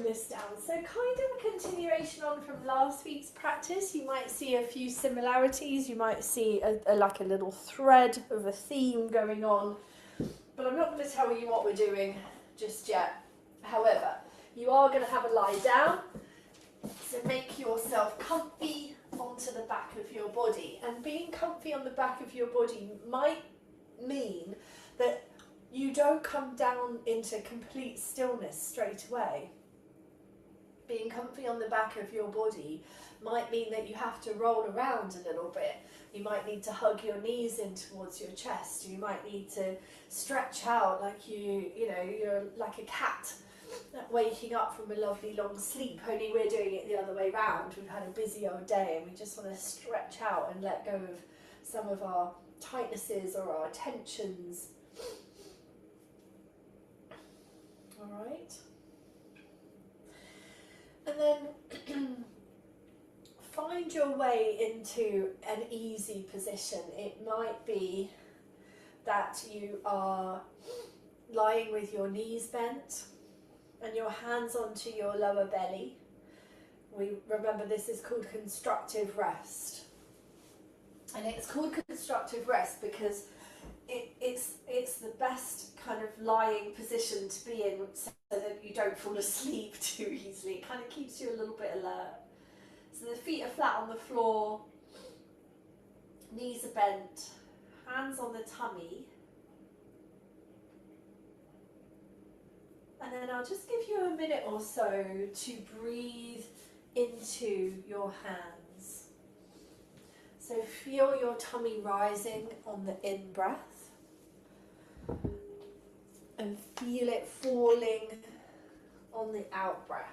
this down. So kind of a continuation on from last week's practice. You might see a few similarities. You might see like a little thread of a theme going on. But I'm not going to tell you what we're doing just yet. However, you are going to have a lie down. So make yourself comfy onto the back of your body. And being comfy on the back of your body might mean that you don't come down into complete stillness straight away. Being comfy on the back of your body might mean that you have to roll around a little bit. You might need to hug your knees in towards your chest. You might need to stretch out like you're like a cat waking up from a lovely long sleep, only we're doing it the other way round. We've had a busy old day and we just want to stretch out and let go of some of our tightnesses or our tensions. All right. And then find your way into an easy position. It might be that you are lying with your knees bent and your hands onto your lower belly. We remember this is called constructive rest. And it's called constructive rest because it's the best kind of lying position to be in so that you don't fall asleep too easily. It kind of keeps you a little bit alert. So the feet are flat on the floor, knees are bent, hands on the tummy. And then I'll just give you a minute or so to breathe into your hands. So feel your tummy rising on the in-breath and feel it falling on the out-breath.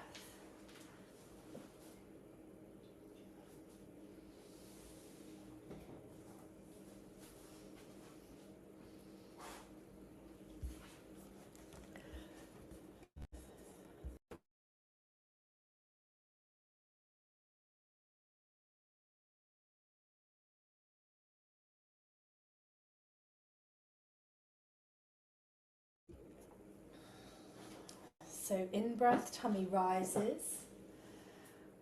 So in-breath, tummy rises.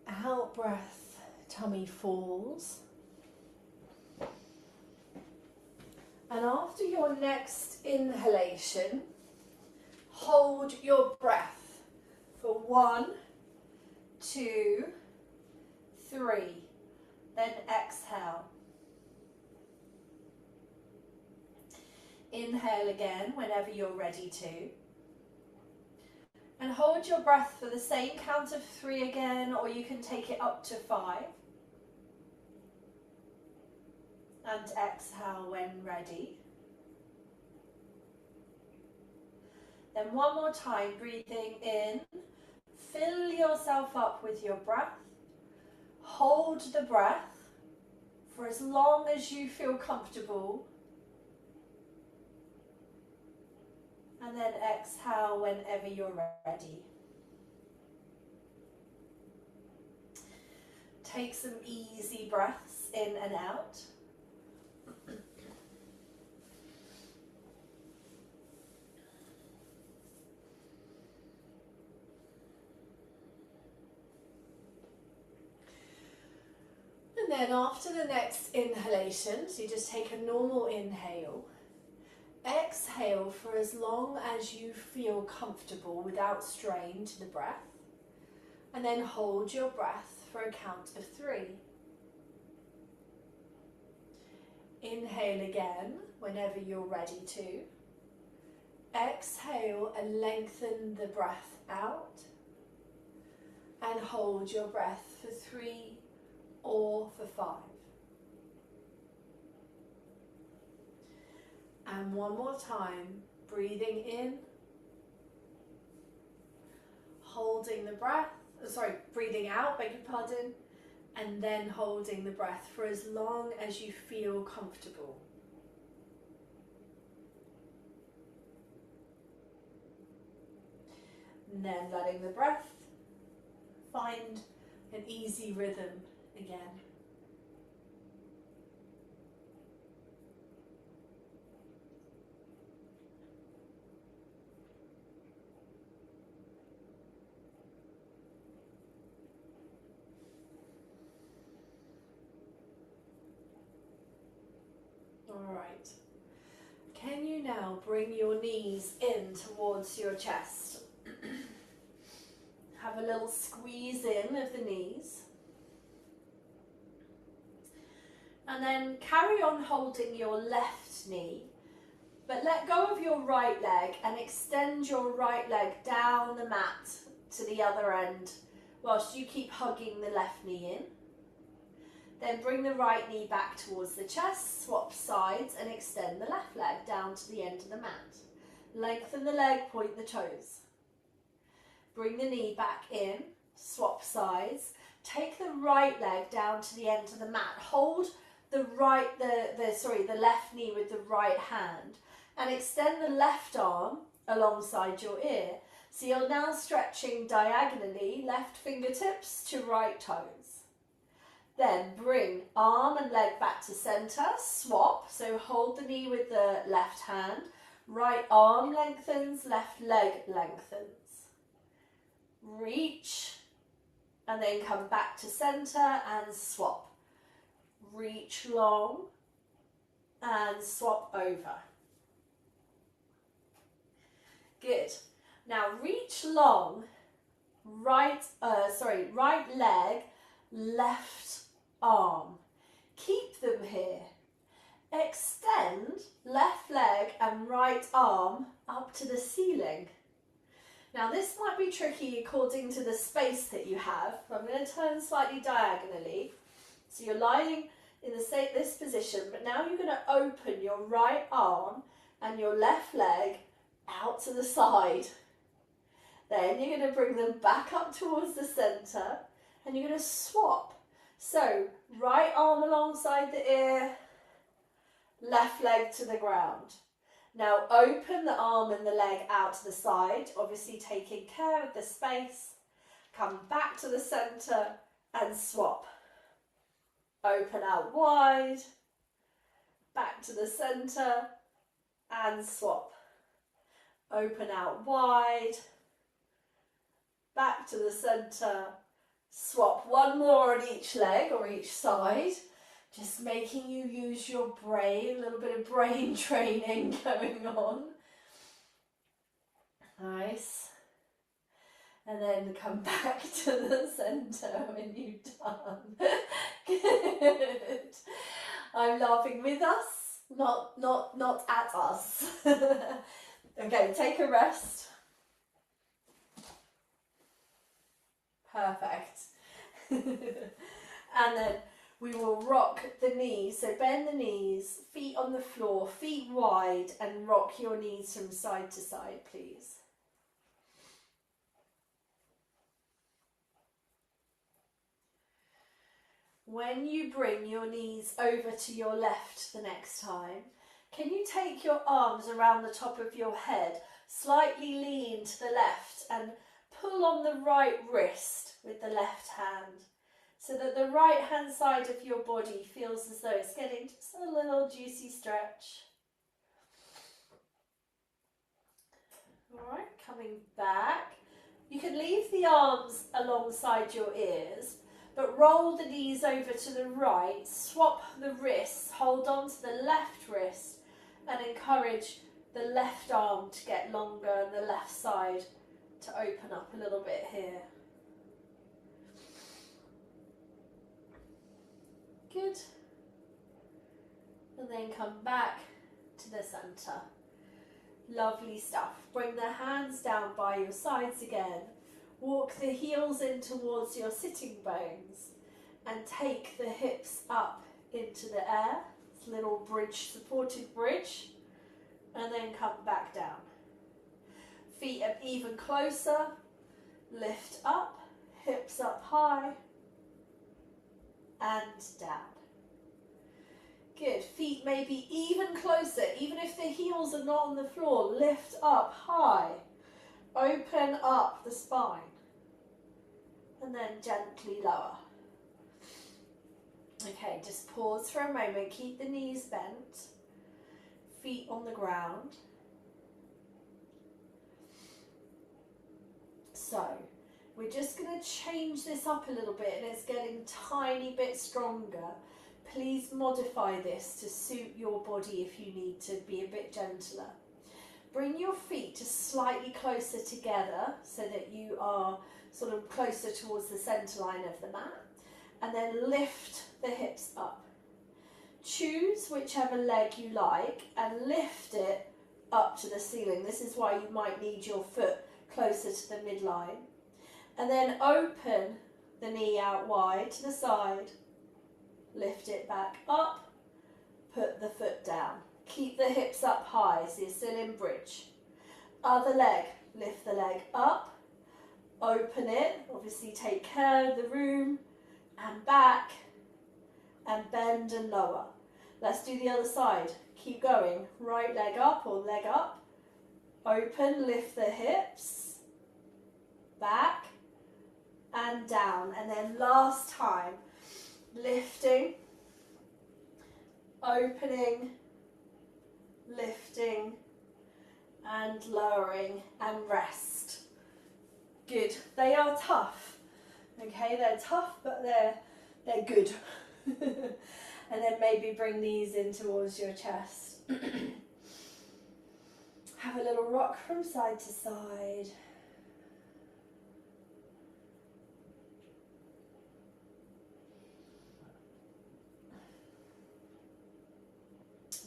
Out-breath, tummy falls. And after your next inhalation, hold your breath for 1, 2, 3. Then exhale. Inhale again whenever you're ready to. And hold your breath for the same count of 3 again, or you can take it up to 5. And exhale when ready. Then one more time, breathing in. Fill yourself up with your breath. Hold the breath for as long as you feel comfortable. And then exhale whenever you're ready. Take some easy breaths in and out. And then after the next inhalation, so you just take a normal inhale. Exhale for as long as you feel comfortable without strain to the breath. And then hold your breath for a count of 3. Inhale again whenever you're ready to. Exhale and lengthen the breath out. And hold your breath for 3 or for 5. And one more time, breathing in, holding the breath, breathing out, beg your pardon, and then holding the breath for as long as you feel comfortable. And then letting the breath find an easy rhythm again. right. Can you now bring your knees in towards your chest? Have a little squeeze in of the knees. And then carry on holding your left knee, but let go of your right leg and extend your right leg down the mat to the other end whilst you keep hugging the left knee in. Then bring the right knee back towards the chest, swap sides and extend the left leg down to the end of the mat. Lengthen the leg, point the toes. Bring the knee back in, swap sides. Take the right leg down to the end of the mat. Hold the left knee with the right hand and extend the left arm alongside your ear. So you're now stretching diagonally, left fingertips to right toes. Then bring arm and leg back to center, swap, so hold the knee with the left hand, right arm lengthens, left leg lengthens. Reach, and then come back to center and swap. Reach long, and swap over. Good. Now reach long, right leg, left arm. Keep them here. Extend left leg and right arm up to the ceiling. Now this might be tricky according to the space that you have. I'm going to turn slightly diagonally. So you're lying in this position, but now you're going to open your right arm and your left leg out to the side. Then you're going to bring them back up towards the centre and you're going to swap. So right arm alongside the ear, left leg to the ground. Now open the arm and the leg out to the side, obviously taking care of the space. Come back to the centre and swap. Open out wide, back to the centre and swap. Open out wide, back to the centre, swap. One more on each leg or each side, just making you use your brain, a little bit of brain training going on. Nice. And then come back to the centre when you've done. Good. I'm laughing with us, not at us. Okay, take a rest. Perfect. And then we will rock the knees. So bend the knees, feet on the floor, feet wide, and rock your knees from side to side, please. When you bring your knees over to your left the next time, can you take your arms around the top of your head, slightly lean to the left and pull on the right wrist with the left hand so that the right hand side of your body feels as though it's getting just a little juicy stretch. All right, coming back. You can leave the arms alongside your ears, but roll the knees over to the right, swap the wrists, hold on to the left wrist and encourage the left arm to get longer and the left side to open up a little bit here. Good. And then come back to the centre. Lovely stuff. Bring the hands down by your sides again. Walk the heels in towards your sitting bones and take the hips up into the air. It's a little bridge, supported bridge. And then come back down. Feet up even closer. Lift up, hips up high and down. Good. Feet may be even closer, even if the heels are not on the floor. Lift up high. Open up the spine. And then gently lower. Okay, just pause for a moment. Keep the knees bent. Feet on the ground. So, we're just going to change this up a little bit and it's getting a tiny bit stronger. please modify this to suit your body if you need to be a bit gentler. Bring your feet just slightly closer together so that you are sort of closer towards the centre line of the mat, and then lift the hips up. Choose whichever leg you like and lift it up to the ceiling. This is why you might need your foot closer to the midline. And then open the knee out wide to the side, lift it back up, put the foot down. Keep the hips up high so you're still in bridge. Other leg, lift the leg up, open it, obviously take care of the room, and back, and bend and lower. Let's do the other side. Keep going. Right leg up or leg up, open, lift the hips, back, and down. And then last time, lifting, opening, lifting, and lowering, and rest. Good. They are tough. Okay, they're tough, but they're good. And then maybe bring these in towards your chest. Have a little rock from side to side.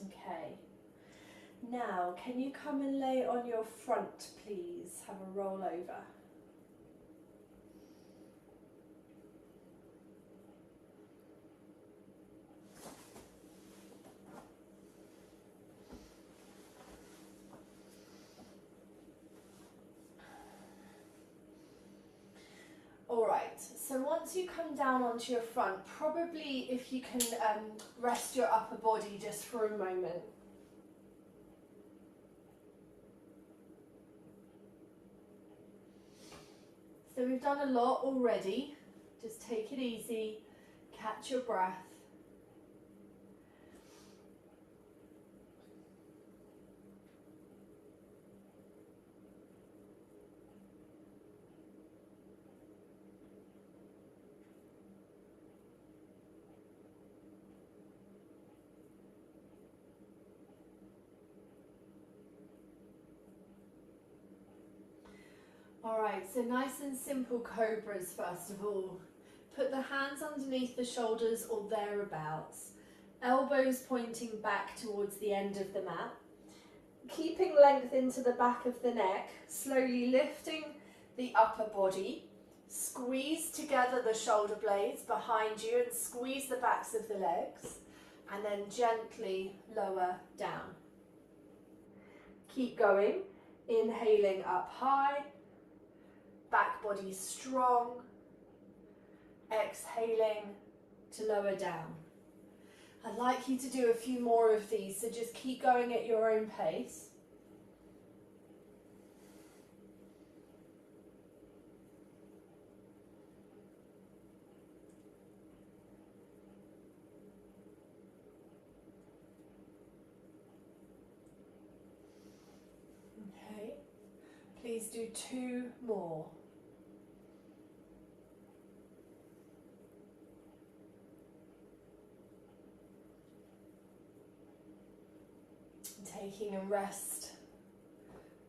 Okay. Now, can you come and lay on your front, please? Have a roll over. Alright, so once you come down onto your front, probably if you can rest your upper body just for a moment. So we've done a lot already. Just take it easy, catch your breath. Alright, so nice and simple cobras first of all. Put the hands underneath the shoulders or thereabouts. Elbows pointing back towards the end of the mat. Keeping length into the back of the neck, slowly lifting the upper body. Squeeze together the shoulder blades behind you and squeeze the backs of the legs. And then gently lower down. Keep going, inhaling up high. Back body strong, exhaling to lower down. I'd like you to do a few more of these, so just keep going at your own pace. Okay, please do 2 more. Taking a rest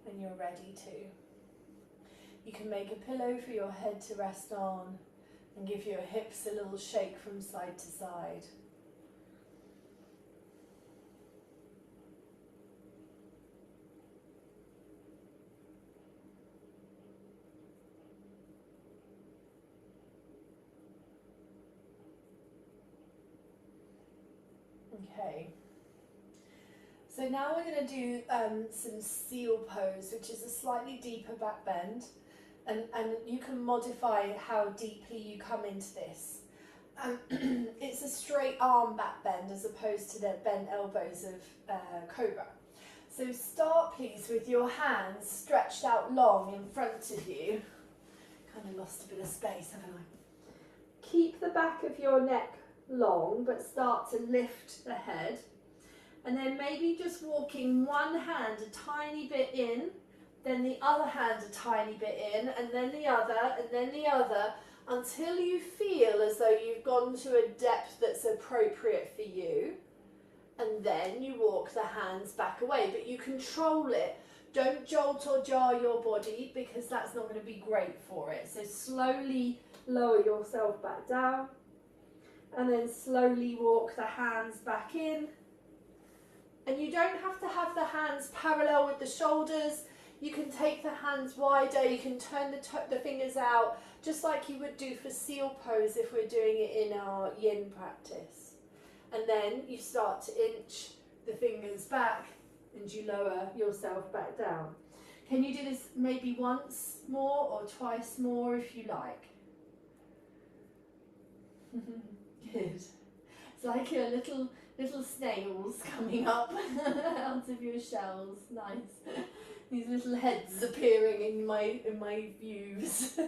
when you're ready to. You can make a pillow for your head to rest on and give your hips a little shake from side to side. Okay. So now we're going to do some seal pose, which is a slightly deeper back bend, and you can modify how deeply you come into this. It's a straight arm back bend as opposed to the bent elbows of cobra. So start please with your hands stretched out long in front of you. Kind of lost a bit of space, haven't I? Keep the back of your neck long, but start to lift the head. And then maybe just walking one hand a tiny bit in, then the other hand a tiny bit in, and then the other, until you feel as though you've gone to a depth that's appropriate for you, and then you walk the hands back away, but you control it. Don't jolt or jar your body, because that's not going to be great for it. So slowly lower yourself back down, and then slowly walk the hands back in. And you don't have to have the hands parallel with the shoulders. You can take the hands wider, you can turn the fingers out, just like you would do for seal pose if we're doing it in our yin practice. And then you start to inch the fingers back and you lower yourself back down. Can you do this maybe once more or twice more if you like? Good. It's like your little snails coming up out of your shells. Nice. These little heads appearing in my views.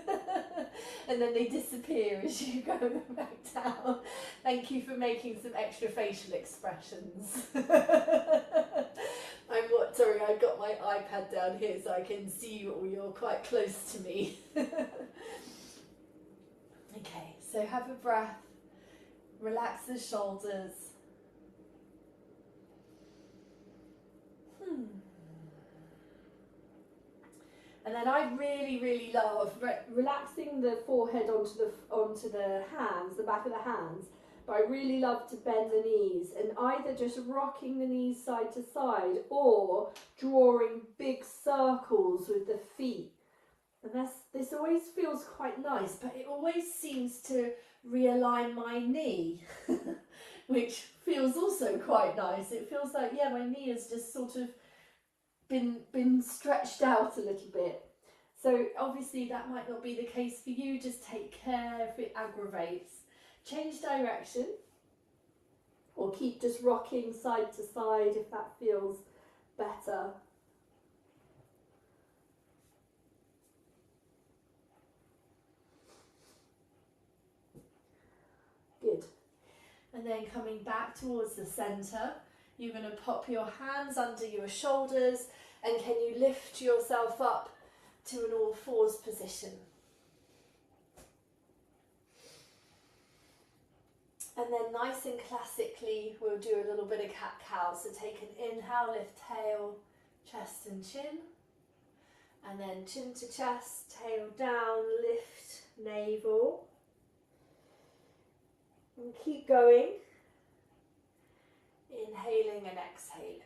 And then they disappear as you go back down. Thank you for making some extra facial expressions. Sorry, I've got my iPad down here so I can see you all. You're quite close to me. Okay, so have a breath. Relax the shoulders. And then I really love relaxing the forehead onto the hands, the back of the hands. But I really love to bend the knees and either just rocking the knees side to side or drawing big circles with the feet. And this always feels quite nice, but it always seems to realign my knee, which feels also quite nice. It feels like, yeah, my knee has just sort of been stretched out a little bit. So obviously that might not be the case for you. Just take care if it aggravates. Change direction, or keep just rocking side to side if that feels better. Good. And then coming back towards the center, you're going to pop your hands under your shoulders, and can you lift yourself up to an all fours position? And then nice and classically, we'll do a little bit of cat-cow. So take an inhale, lift tail, chest and chin. And then chin to chest, tail down, lift navel. And keep going. Inhaling and exhaling.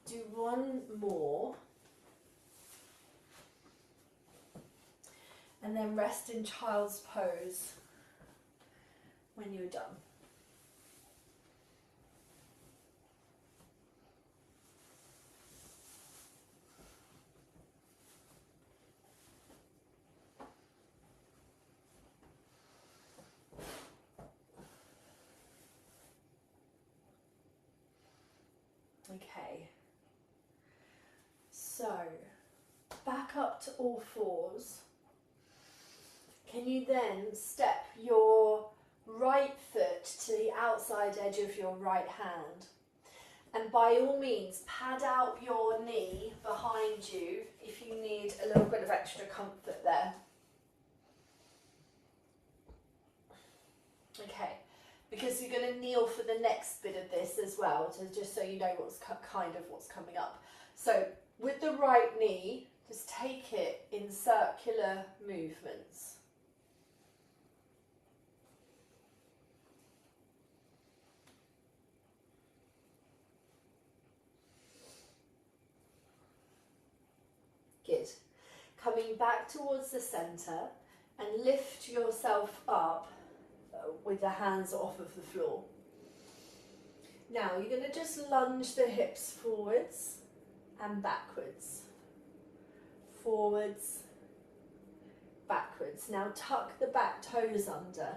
Do one more. And then rest in child's pose when you're done. Okay. So, back up to all fours. Can you then step your right foot to the outside edge of your right hand? And by all means, pad out your knee behind you if you need a little bit of extra comfort there. Okay, because you're going to kneel for the next bit of this as well, so just so you know what's coming up. So with the right knee, just take it in circular movements. Good. Coming back towards the centre and lift yourself up with the hands off of the floor. Now you're going to just lunge the hips forwards and backwards. Forwards, backwards. Now tuck the back toes under.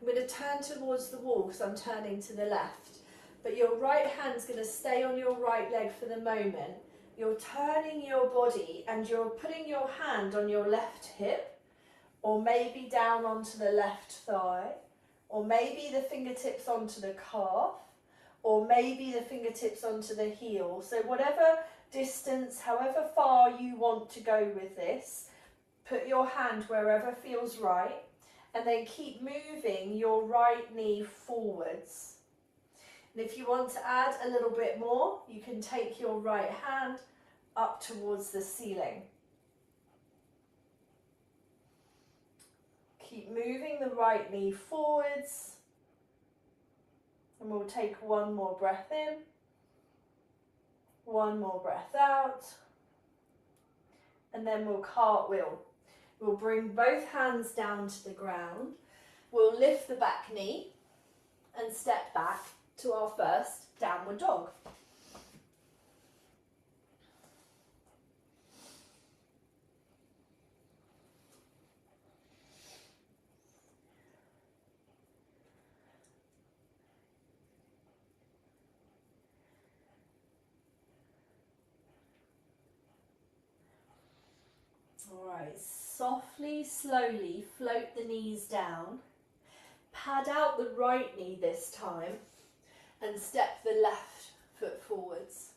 I'm going to turn towards the wall because I'm turning to the left. but your right hand's going to stay on your right leg for the moment. You're turning your body and you're putting your hand on your left hip, or maybe down onto the left thigh, or maybe the fingertips onto the calf, or maybe the fingertips onto the heel. So whatever distance, however far you want to go with this, put your hand wherever feels right, and then keep moving your right knee forwards. And if you want to add a little bit more, you can take your right hand up towards the ceiling. Keep moving the right knee forwards. And we'll take one more breath in, one more breath out, and then we'll cartwheel. We'll bring both hands down to the ground. We'll lift the back knee and step back to our first downward dog. Alright, softly, slowly float the knees down. Pad out the right knee this time and step the left foot forwards,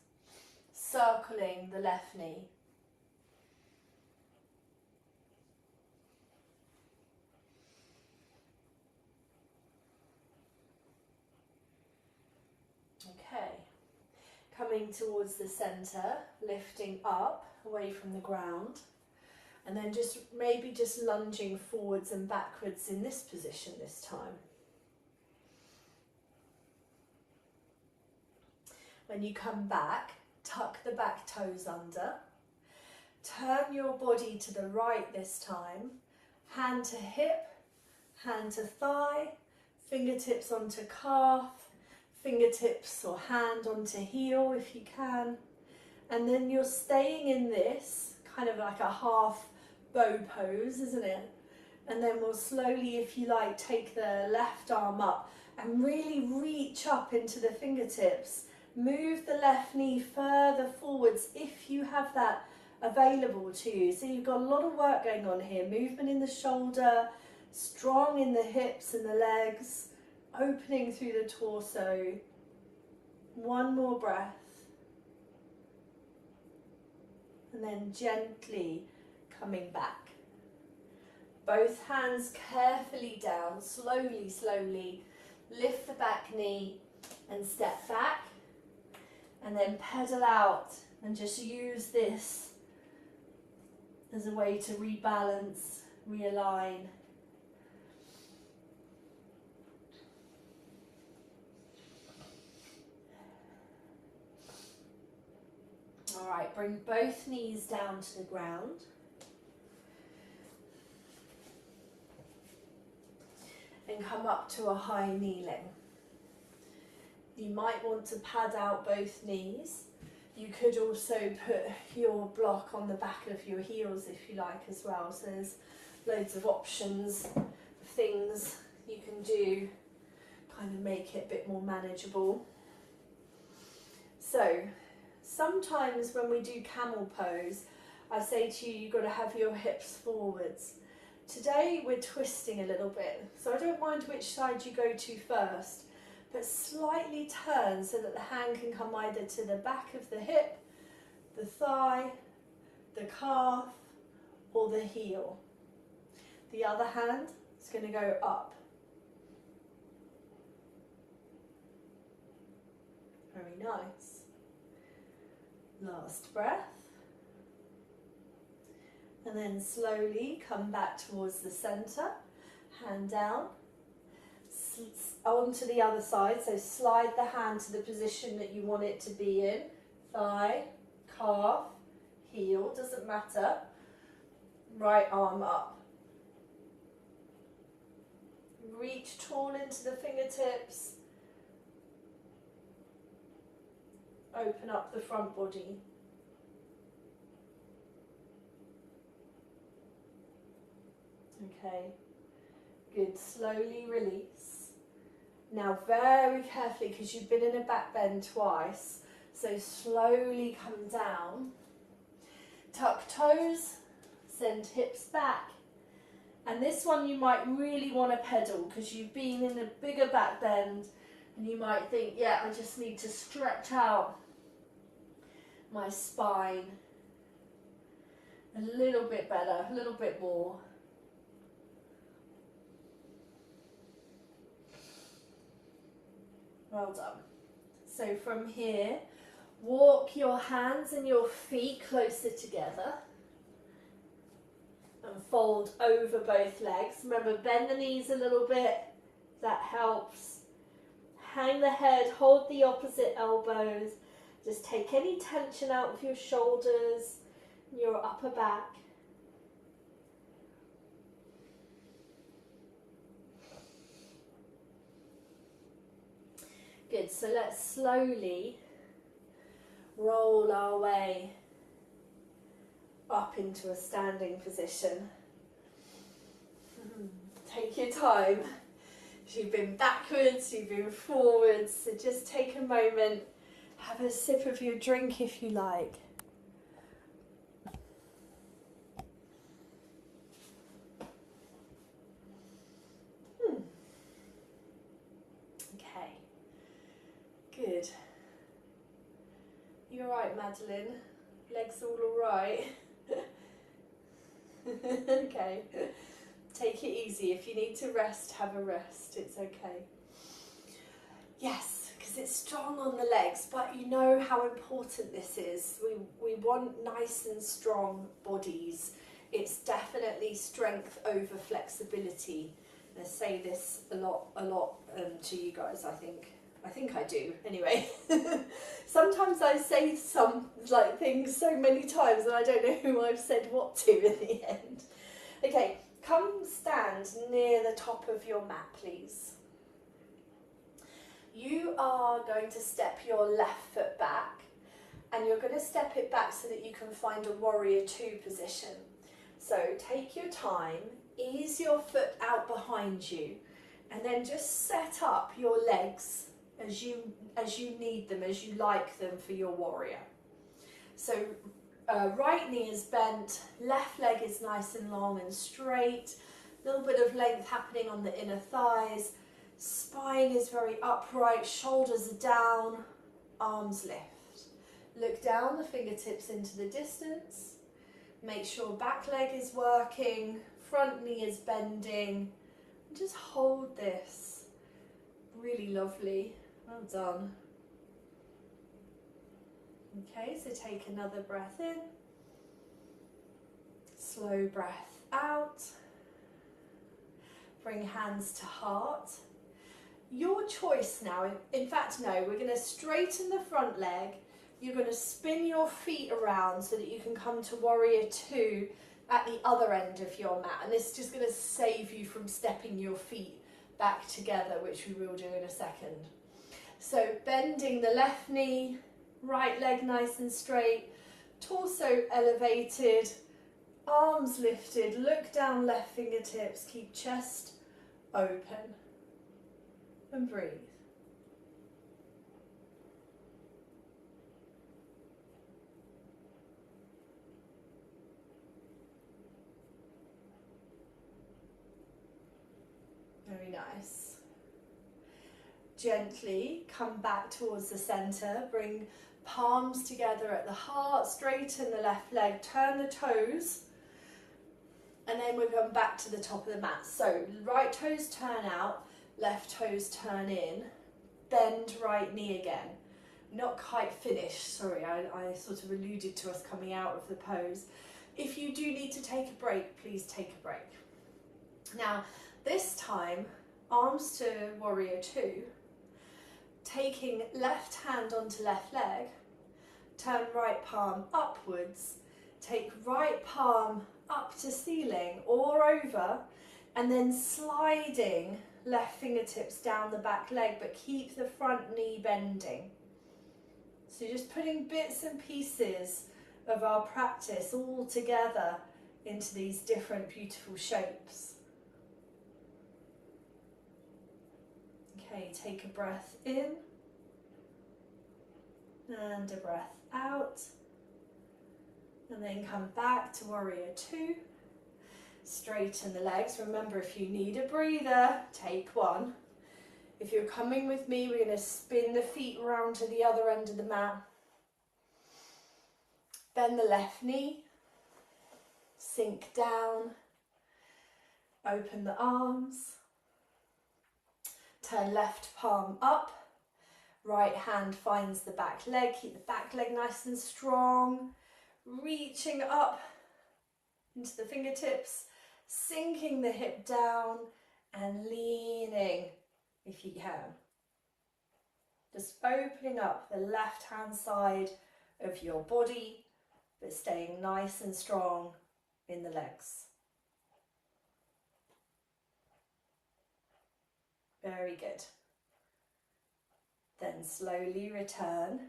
circling the left knee. Okay, coming towards the centre, lifting up away from the ground. And then maybe just lunging forwards and backwards in this position this time. When you come back, tuck the back toes under. Turn your body to the right this time. Hand to hip, hand to thigh, fingertips onto calf, fingertips or hand onto heel if you can. And then you're staying in this, kind of like a half bow pose, isn't it? And then we'll slowly, if you like, take the left arm up and really reach up into the fingertips. Move the left knee further forwards if you have that available to you. So you've got a lot of work going on here. Movement in the shoulder, strong in the hips and the legs, opening through the torso. One more breath. And then gently coming back. Both hands carefully down, slowly, slowly. Lift the back knee and step back. And then pedal out and just use this as a way to rebalance, realign. All right, bring both knees down to the ground. And come up to a high kneeling. You might want to pad out both knees. You could also put your block on the back of your heels if you like as well. So there's loads of options, things you can do, kind of make it a bit more manageable. So sometimes when we do camel pose, I say to you, you've got to have your hips forwards. Today we're twisting a little bit, so I don't mind which side you go to first, but slightly turn so that the hand can come either to the back of the hip, the thigh, the calf, or the heel. The other hand is going to go up. Very nice. Last breath. And then slowly come back towards the centre, hand down, onto the other side, so slide the hand to the position that you want it to be in, thigh, calf, heel, doesn't matter, right arm up. Reach tall into the fingertips, open up the front body. Okay, good, slowly release. Now very carefully, because you've been in a back bend twice, so slowly come down, tuck toes, send hips back. And this one you might really want to pedal because you've been in a bigger back bend and you might think, yeah, I just need to stretch out my spine a little bit better, a little bit more. Well done. So from here, walk your hands and your feet closer together and fold over both legs. Remember, bend the knees a little bit, that helps. Hang the head, hold the opposite elbows. Just take any tension out of your shoulders, your upper back. Good, so let's slowly roll our way up into a standing position. Take your time. You've been backwards, you've been forwards, so just take a moment, have a sip of your drink if you like. Okay, good. You all right, Madeline? Legs all right? Okay. Take it easy. If you need to rest, have a rest. It's okay. Yes, because it's strong on the legs, but you know how important this is. We want nice and strong bodies. It's definitely strength over flexibility. I say this a lot to you guys, I think. I think I do, anyway. Sometimes I say some things so many times and I don't know who I've said what to in the end. Okay, come stand near the top of your mat, please. You are going to step your left foot back and you're going to step it back so that you can find a warrior two position. So take your time, ease your foot out behind you and then just set up your legs as you need them, as you like them for your warrior. So right knee is bent, left leg is nice and long and straight, a little bit of length happening on the inner thighs, spine is very upright, shoulders are down, arms lift. Look down, the fingertips into the distance, make sure back leg is working, front knee is bending, and just hold this. Really lovely. Well done. Okay, so take another breath in, slow breath out, bring hands to heart. Your choice now, in fact no, we're going to straighten the front leg, you're going to spin your feet around so that you can come to warrior two at the other end of your mat, and this is just going to save you from stepping your feet back together, which we will do in a second. So bending the left knee, right leg nice and straight, torso elevated, arms lifted, look down left fingertips, keep chest open and breathe. Very nice. Gently come back towards the center, bring palms together at the heart, straighten the left leg, turn the toes, and then we'll come back to the top of the mat. So right toes turn out, left toes turn in, bend right knee again. Not quite finished, sorry, I sort of alluded to us coming out of the pose. If you do need to take a break, please take a break. Now, this time, arms to warrior two, taking left hand onto left leg, turn right palm upwards, take right palm up to ceiling or over, and then sliding left fingertips down the back leg, but keep the front knee bending. So just putting bits and pieces of our practice all together into these different beautiful shapes. Okay, Okay, take a breath in and a breath out. And then come back to warrior two. Straighten the legs. Remember, if you need a breather, take one. If you're coming with me, we're going to spin the feet around to the other end of the mat. Bend the left knee. Sink down. Open the arms. Turn left palm up. Right hand finds the back leg. Keep the back leg nice and strong. Reaching up into the fingertips. Sinking the hip down and leaning if you can. Just opening up the left hand side of your body, but staying nice and strong in the legs. Very good. Then slowly return.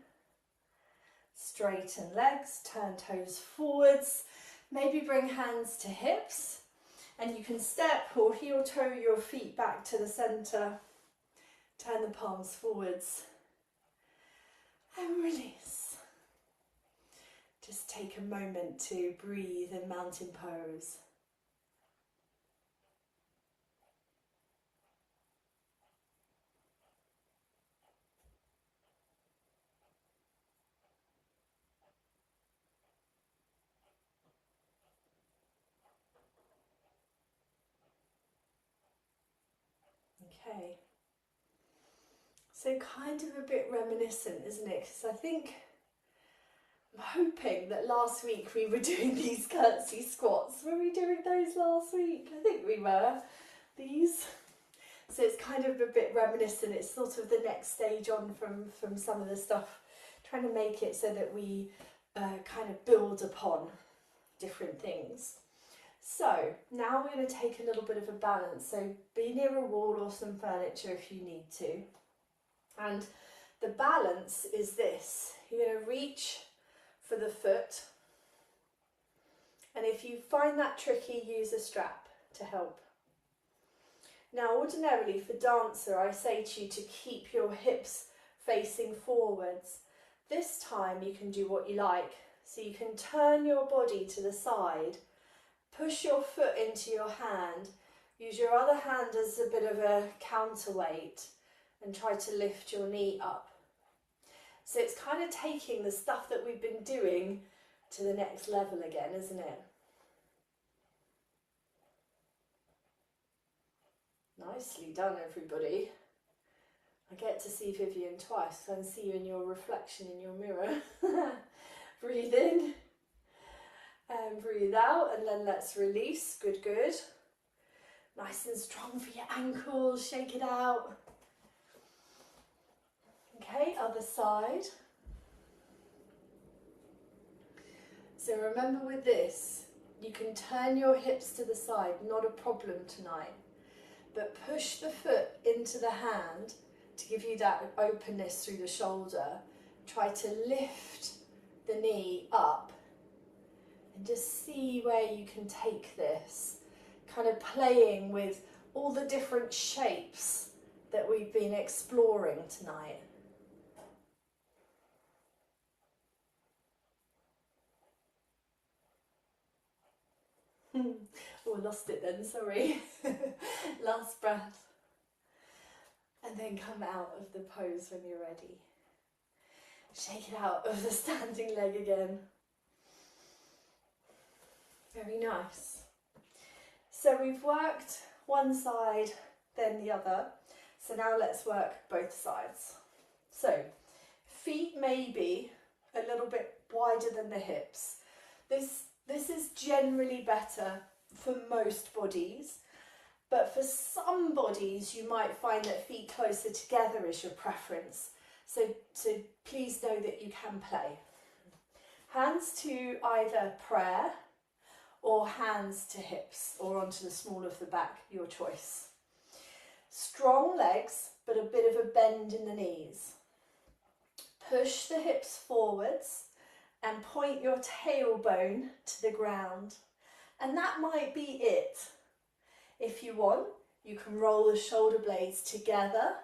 Straighten legs, turn toes forwards. Maybe bring hands to hips. And you can step or heel toe your feet back to the centre. Turn the palms forwards. And release. Just take a moment to breathe in mountain pose. Okay, so kind of a bit reminiscent, isn't it? Because I think, I'm hoping that last week we were doing these curtsy squats. Were we doing those last week? I think we were, these. So it's kind of a bit reminiscent. It's sort of the next stage on from some of the stuff, trying to make it so that we kind of build upon different things. So now we're going to take a little bit of a balance. So be near a wall or some furniture if you need to. And the balance is this. You're going to reach for the foot. And if you find that tricky, use a strap to help. Now ordinarily for dancer, I say to you to keep your hips facing forwards. This time you can do what you like. So you can turn your body to the side. Push your foot into your hand, use your other hand as a bit of a counterweight and try to lift your knee up. So it's kind of taking the stuff that we've been doing to the next level again, isn't it? Nicely done, everybody. I get to see Vivian twice, so I can see you in your reflection in your mirror. Breathe in. And breathe out, and then let's release. Good, good. Nice and strong for your ankles, shake it out. Okay, other side. So remember with this, you can turn your hips to the side, not a problem tonight. But push the foot into the hand to give you that openness through the shoulder. Try to lift the knee up. And just see where you can take this, kind of playing with all the different shapes that we've been exploring tonight. Oh, I lost it then, sorry. Last breath. And then come out of the pose when you're ready. Shake it out of the standing leg again. Very nice. So we've worked one side, then the other. So now let's work both sides. So feet may be a little bit wider than the hips. This is generally better for most bodies, but for some bodies you might find that feet closer together is your preference. So please know that you can play. Hands to either prayer, or hands to hips, or onto the small of the back, your choice. Strong legs, but a bit of a bend in the knees. Push the hips forwards and point your tailbone to the ground. And that might be it. If you want, you can roll the shoulder blades together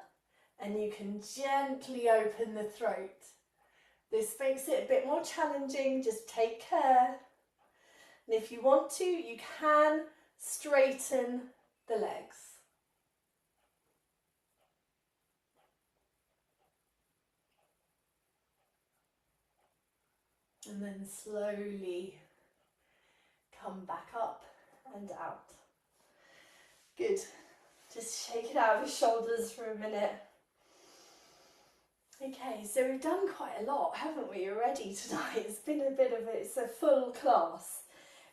and you can gently open the throat. This makes it a bit more challenging, just take care. And if you want to, you can straighten the legs. And then slowly come back up and out. Good. Just shake it out of your shoulders for a minute. Okay, so we've done quite a lot, haven't we, already tonight? It's been a bit of it's a full class.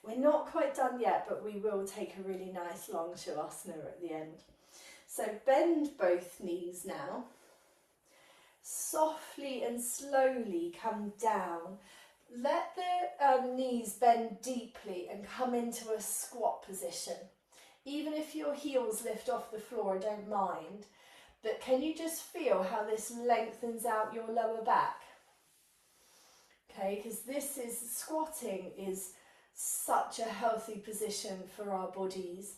We're not quite done yet, but we will take a really nice long shavasana at the end. So bend both knees now. Softly and slowly come down. Let the knees bend deeply and come into a squat position. Even if your heels lift off the floor, don't mind. But can you just feel how this lengthens out your lower back? Okay, because squatting is such a healthy position for our bodies.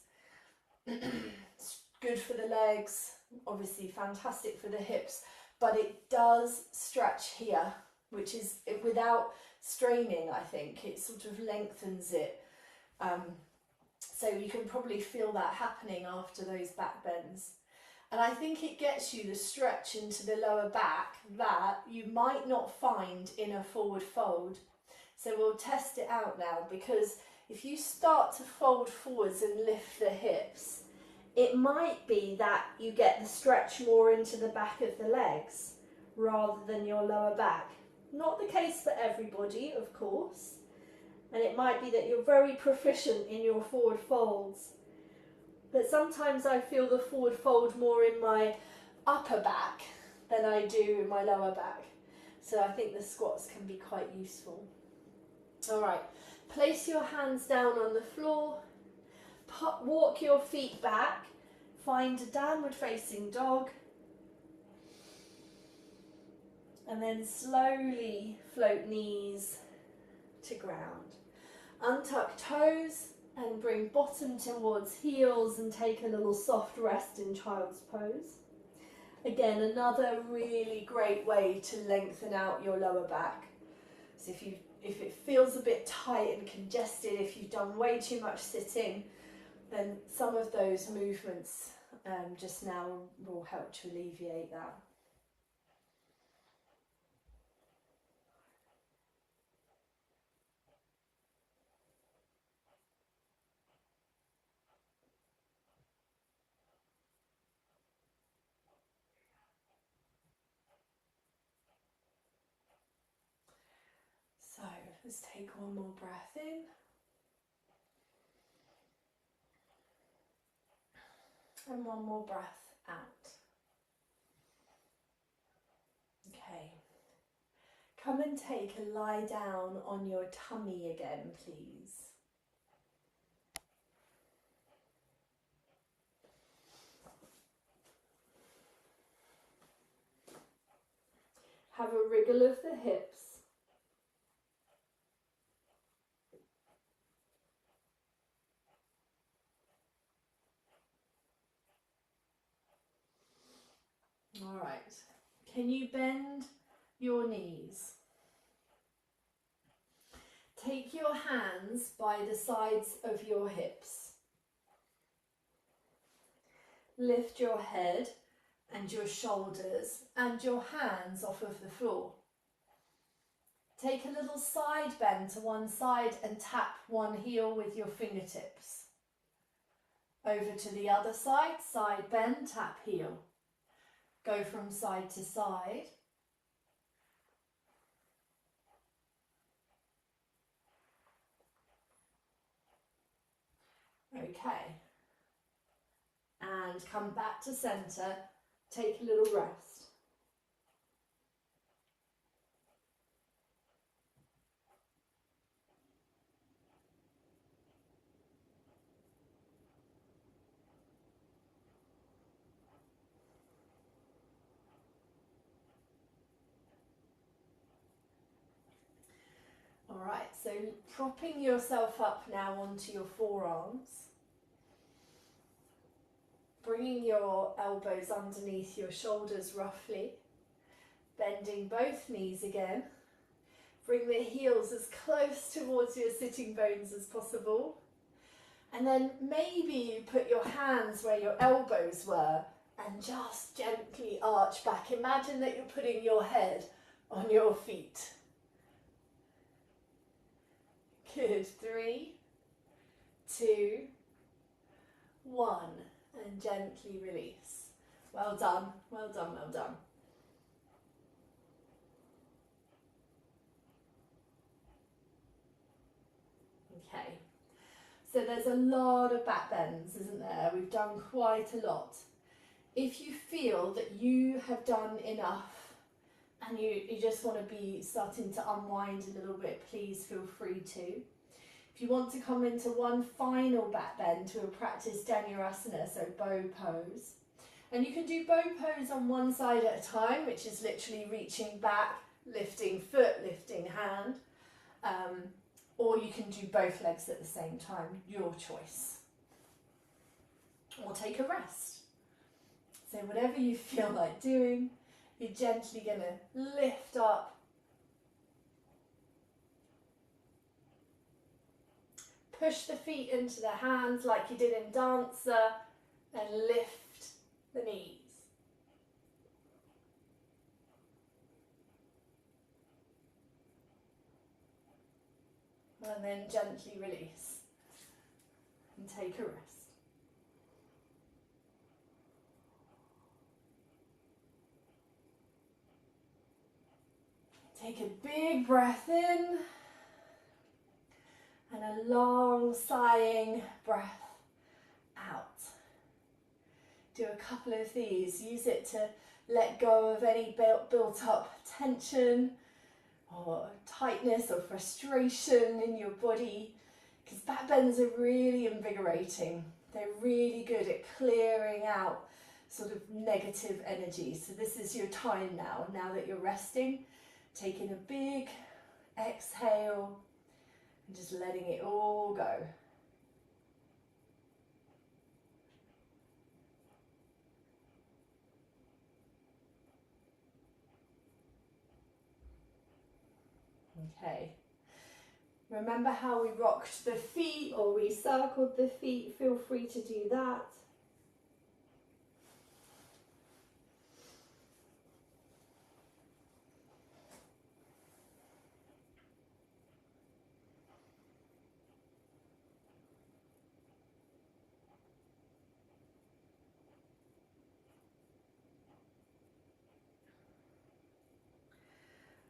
It's good for the legs, obviously fantastic for the hips, but it does stretch here, which is without straining, I think. It sort of lengthens it. So you can probably feel that happening after those back bends. And I think it gets you the stretch into the lower back that you might not find in a forward fold. So we'll test it out now, because if you start to fold forwards and lift the hips, it might be that you get the stretch more into the back of the legs rather than your lower back. Not the case for everybody, of course. And it might be that you're very proficient in your forward folds. But sometimes I feel the forward fold more in my upper back than I do in my lower back. So I think the squats can be quite useful. All right, place your hands down on the floor, walk your feet back, find a downward facing dog, and then slowly float knees to ground. Untuck toes and bring bottom towards heels and take a little soft rest in child's pose. Again, another really great way to lengthen out your lower back. So if it feels a bit tight and congested, if you've done way too much sitting, then some of those movements just now will help to alleviate that. So let's take one more breath in. And one more breath out. Okay. Come and take a lie down on your tummy again, please. Have a wriggle of the hips. All right. Can you bend your knees? Take your hands by the sides of your hips. Lift your head and your shoulders and your hands off of the floor. Take a little side bend to one side and tap one heel with your fingertips. Over to the other side, side bend, tap heel. Go from side to side. Okay. And come back to centre. Take a little rest. Alright, so propping yourself up now onto your forearms. bringing your elbows underneath your shoulders roughly, bending both knees again. Bring the heels as close towards your sitting bones as possible. And then maybe you put your hands where your elbows were and just gently arch back. Imagine that you're putting your head on your feet. Good. 3, 2, 1. And gently release. Well done, well done, well done. Okay. So there's a lot of back bends, isn't there? We've done quite a lot. If you feel that you have done enough and you just want to be starting to unwind a little bit, please feel free to. If you want to come into one final back bend, we'll practice Dhanurasana, so bow pose. And you can do bow pose on one side at a time, which is literally reaching back, lifting foot, lifting hand. Or you can do both legs at the same time, your choice. Or take a rest. So whatever you feel like doing, you're gently going to lift up. Push the feet into the hands like you did in Dancer and lift the knees. And then gently release and take a rest. Take a big breath in and a long sighing breath out. Do a couple of these. Use it to let go of any built up tension or tightness or frustration in your body, because back bends are really invigorating. They're really good at clearing out sort of negative energy. So this is your time now that you're resting, taking a big exhale and just letting it all go. Okay. Remember how we rocked the feet or we circled the feet? Feel free to do that.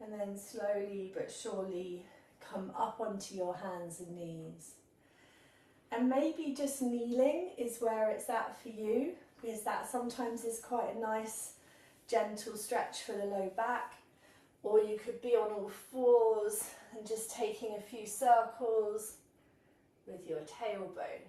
And then slowly but surely come up onto your hands and knees. And maybe just kneeling is where it's at for you, because that sometimes is quite a nice gentle stretch for the low back. Or you could be on all fours and just taking a few circles with your tailbone.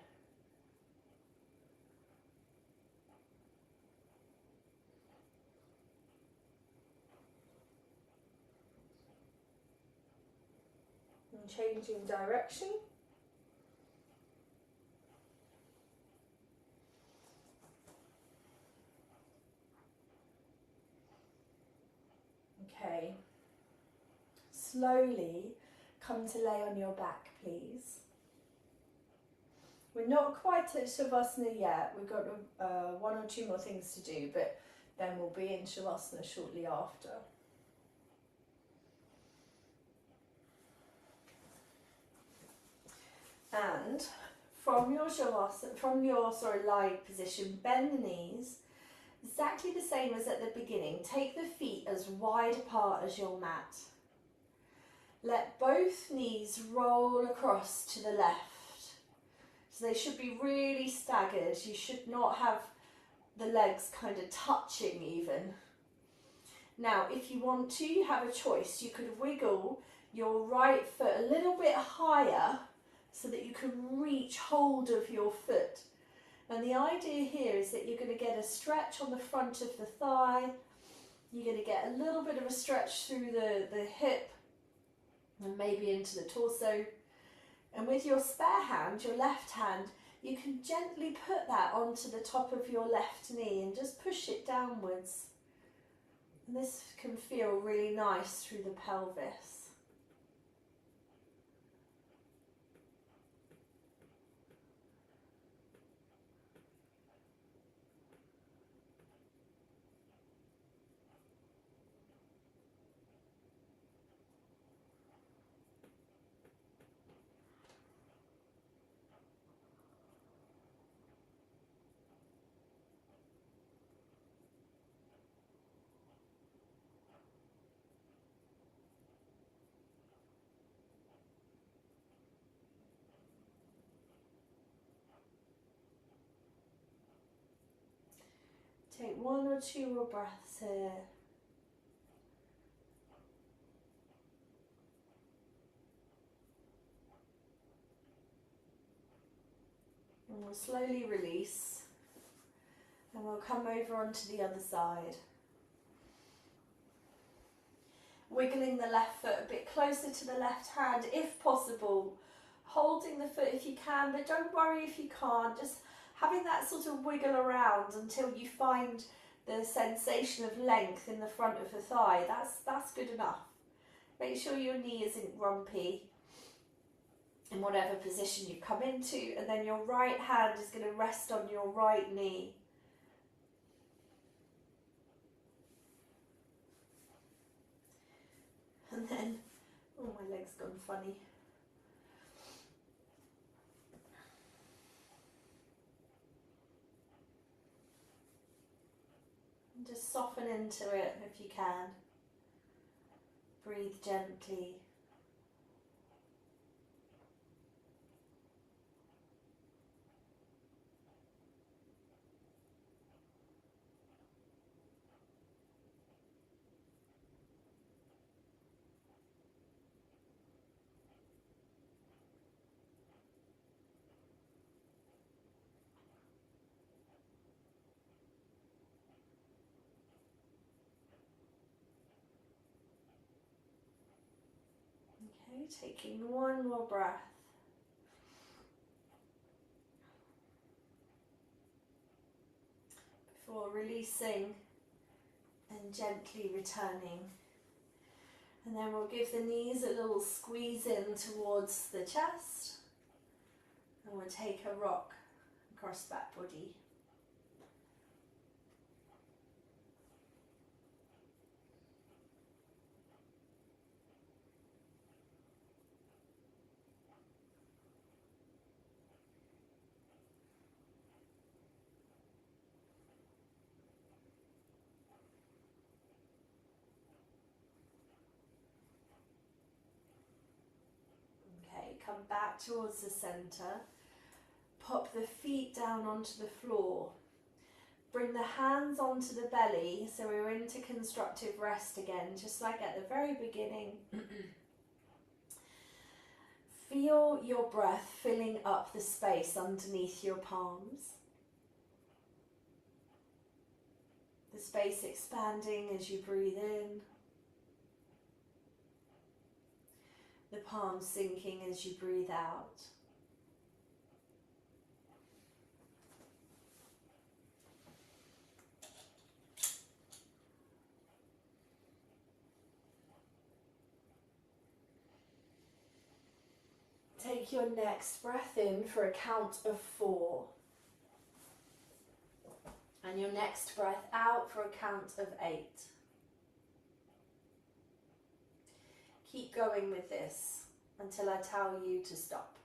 And changing direction. Okay. Slowly come to lay on your back, please. We're not quite at Shavasana yet. We've got one or two more things to do, but then we'll be in Shavasana shortly after. And from your Shavasana, lying position, bend the knees, exactly the same as at the beginning. Take the feet as wide apart as your mat. Let both knees roll across to the left. So they should be really staggered. You should not have the legs kind of touching even. Now, if you want to, you have a choice. You could wiggle your right foot a little bit higher so that you can reach hold of your foot. And the idea here is that you're going to get a stretch on the front of the thigh. You're going to get a little bit of a stretch through the hip and maybe into the torso. And with your spare hand, your left hand, you can gently put that onto the top of your left knee and just push it downwards. And this can feel really nice through the pelvis. Take 1 or 2 more breaths here. And we'll slowly release. And we'll come over onto the other side. Wiggling the left foot a bit closer to the left hand if possible. Holding the foot if you can, but don't worry if you can't. Just having that sort of wiggle around until you find the sensation of length in the front of the thigh. That's good enough. Make sure your knee isn't grumpy in whatever position you've come into, and then your right hand is going to rest on your right knee. And then, oh, my leg's gone funny. And just soften into it if you can. Breathe gently. Okay, taking 1 more breath. Before releasing and gently returning. And then we'll give the knees a little squeeze in towards the chest. And we'll take a rock across back body. Come back towards the centre, pop the feet down onto the floor, bring the hands onto the belly so we're into constructive rest again, just like at the very beginning. Feel your breath filling up the space underneath your palms, the space expanding as you breathe in, the palms sinking as you breathe out. Take your next breath in for a count of 4. And your next breath out for a count of 8. Keep going with this until I tell you to stop.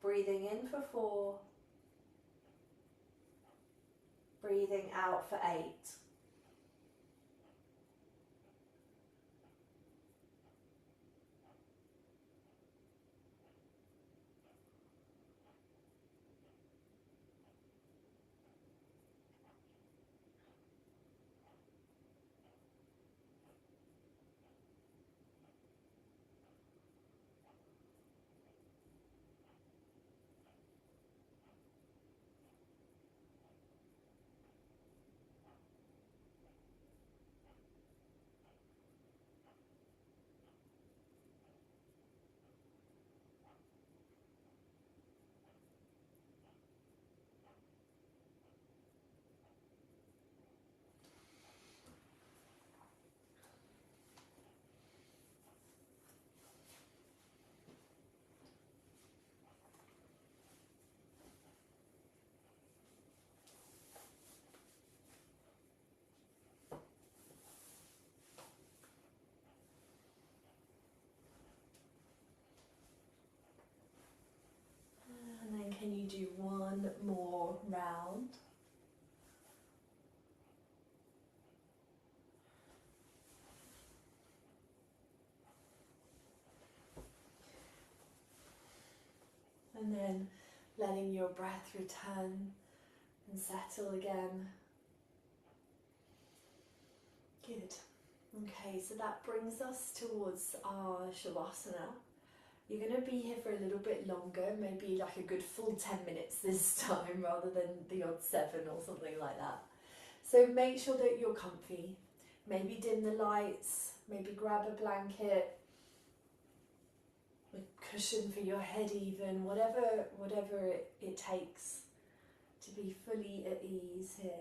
Breathing in for 4. Breathing out for 8. do one more round. And then letting your breath return and settle again. Good. Okay, so that brings us towards our Shavasana. You're going to be here for a little bit longer, maybe like a good full 10 minutes this time rather than the odd 7 or something like that. So make sure that you're comfy. Maybe dim the lights, maybe grab a blanket, a cushion for your head even, whatever it takes to be fully at ease here.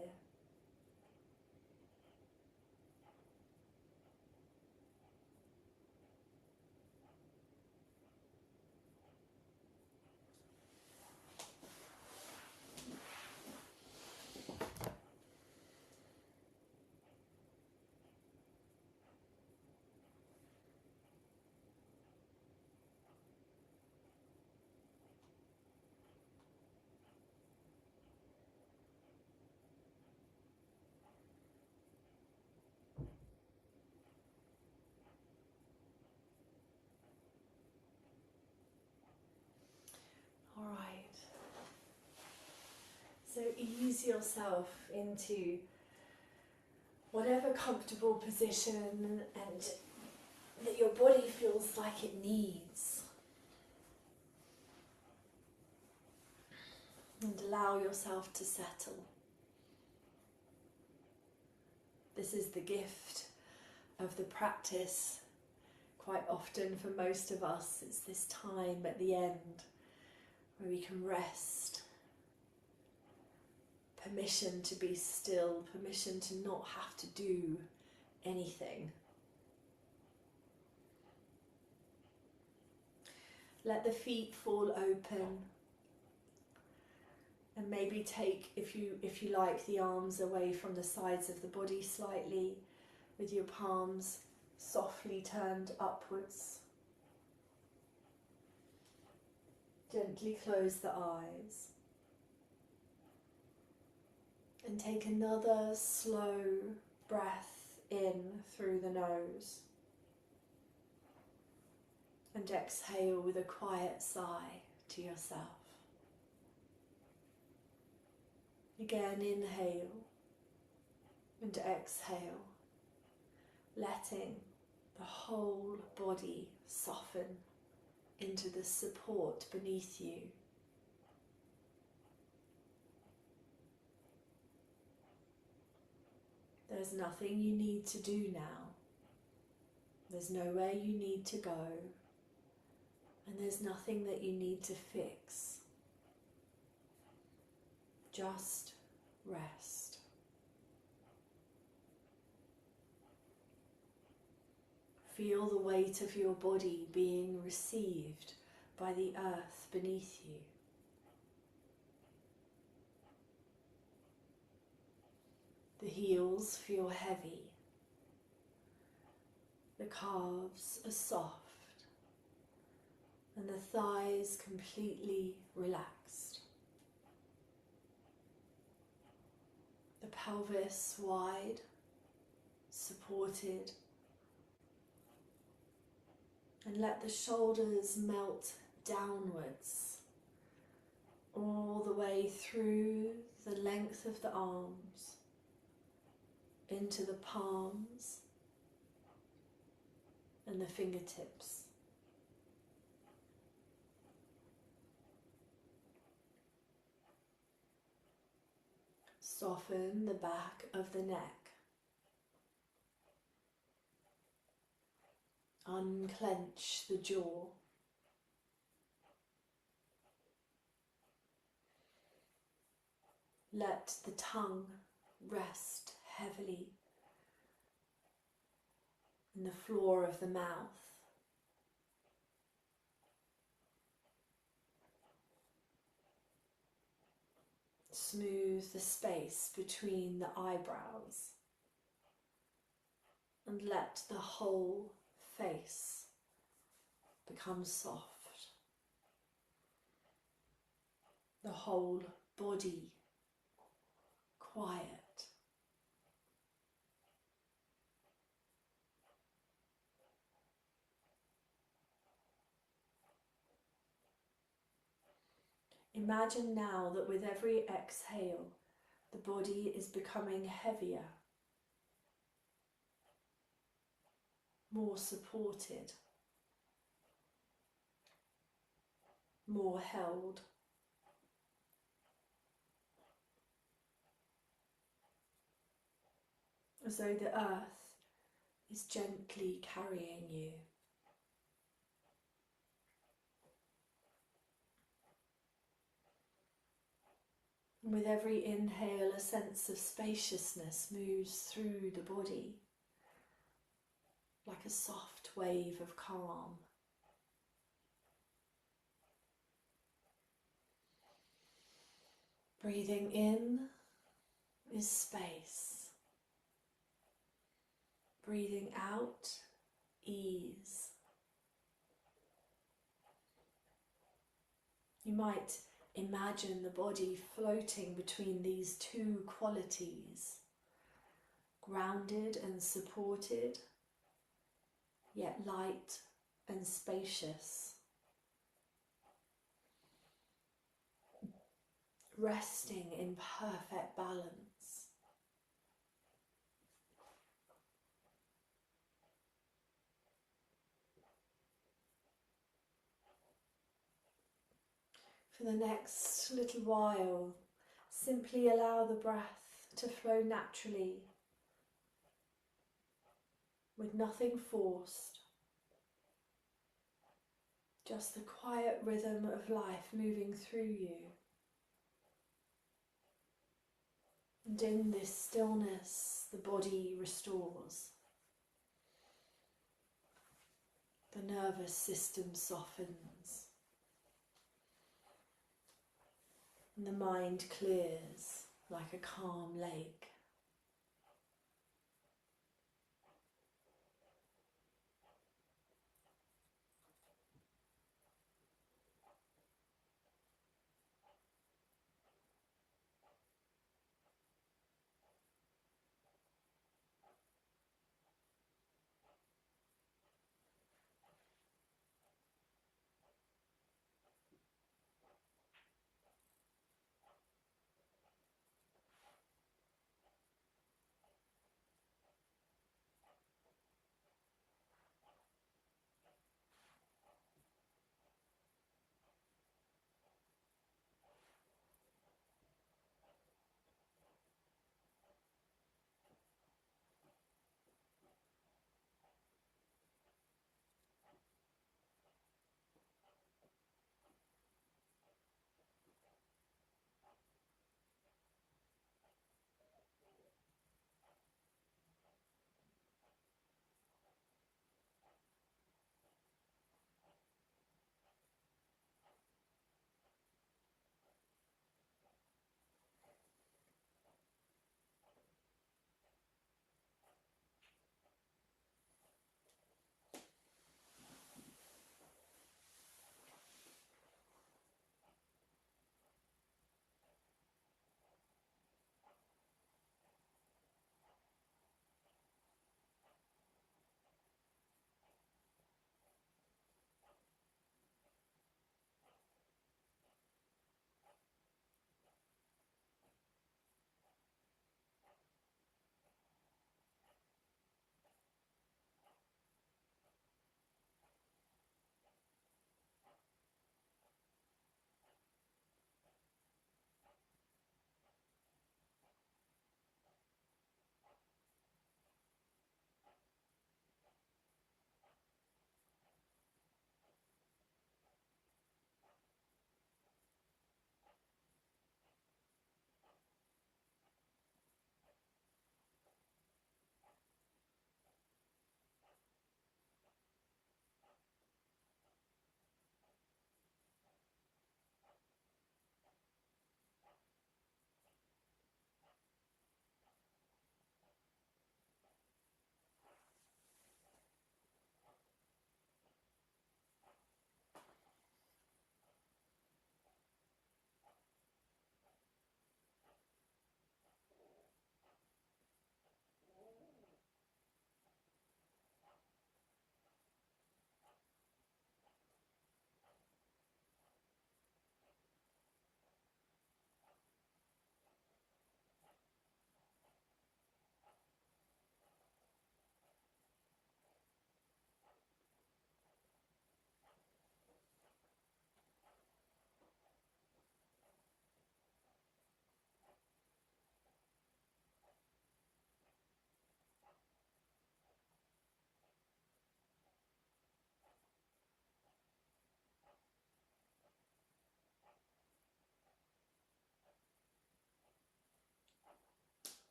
All right. So ease yourself into whatever comfortable position and that your body feels like it needs. And allow yourself to settle. This is the gift of the practice. Quite often for most of us, it's this time at the end where we can rest. Permission to be still, permission to not have to do anything. Let the feet fall open, and maybe take, if you like, the arms away from the sides of the body slightly, with your palms softly turned upwards. Gently close the eyes. And take another slow breath in through the nose. And exhale with a quiet sigh to yourself. Again, inhale and exhale, letting the whole body soften into the support beneath you. There's nothing you need to do now. There's nowhere you need to go. And there's nothing that you need to fix. Just rest. Feel the weight of your body being received by the earth beneath you. The heels feel heavy. The calves are soft. And the thighs completely relaxed. The pelvis wide, supported. And let the shoulders melt downwards, all the way through the length of the arms, into the palms and the fingertips. Soften the back of the neck. Unclench the jaw. Let the tongue rest heavily in the floor of the mouth. Smooth the space between the eyebrows and let the whole face become soft. the whole body quiet. Imagine now that with every exhale, the body is becoming heavier, more supported, more held. As though the earth is gently carrying you. And with every inhale, a sense of spaciousness moves through the body, like a soft wave of calm. Breathing in is space. Breathing out, ease. You might imagine the body floating between these two qualities, grounded and supported, yet light and spacious, resting in perfect balance. For the next little while, simply allow the breath to flow naturally, with nothing forced, just the quiet rhythm of life moving through you. And in this stillness, the body restores. The nervous system softens. And the mind clears like a calm lake.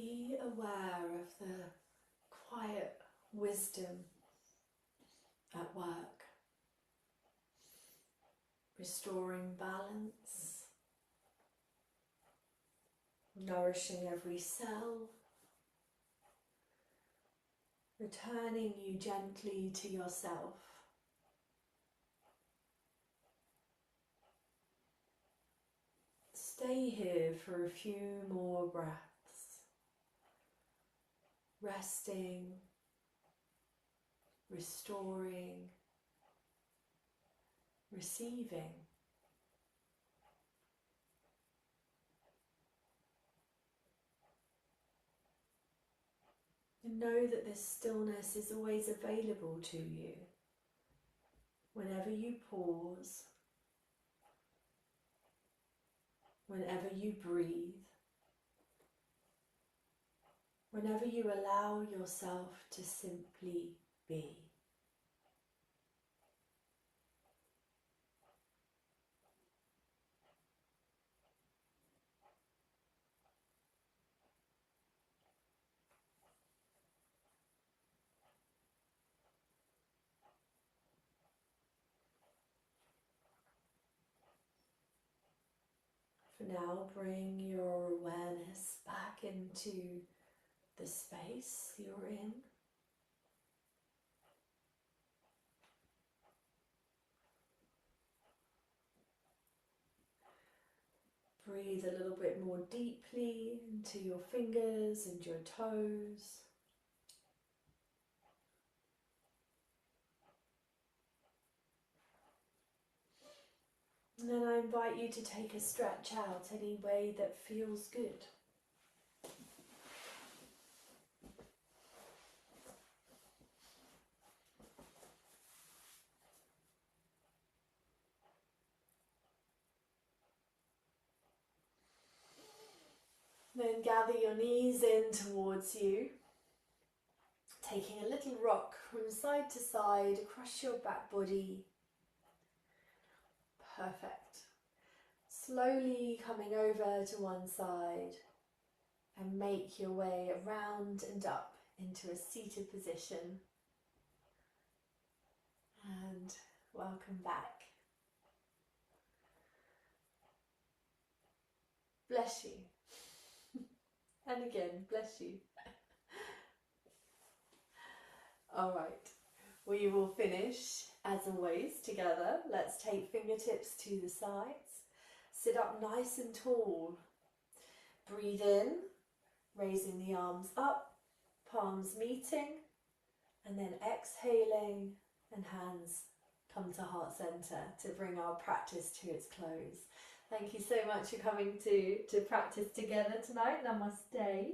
Be aware of the quiet wisdom at work, restoring balance, nourishing every cell, returning you gently to yourself. Stay here for a few more breaths, resting, restoring, receiving. And know that this stillness is always available to you. Whenever you pause, whenever you breathe, whenever you allow yourself to simply be. For now, bring your awareness back into the space you're in. Breathe a little bit more deeply into your fingers and your toes. And then I invite you to take a stretch out any way that feels good. Then gather your knees in towards you, taking a little rock from side to side across your back body. Perfect. Slowly coming over to one side and make your way around and up into a seated position. And welcome back. Bless you. And again, bless you. All right, we will finish as always together. Let's take fingertips to the sides. Sit up nice and tall. Breathe in, raising the arms up, palms meeting, and then exhaling and hands come to heart center to bring our practice to its close. Thank you so much for coming to practice together tonight. Namaste.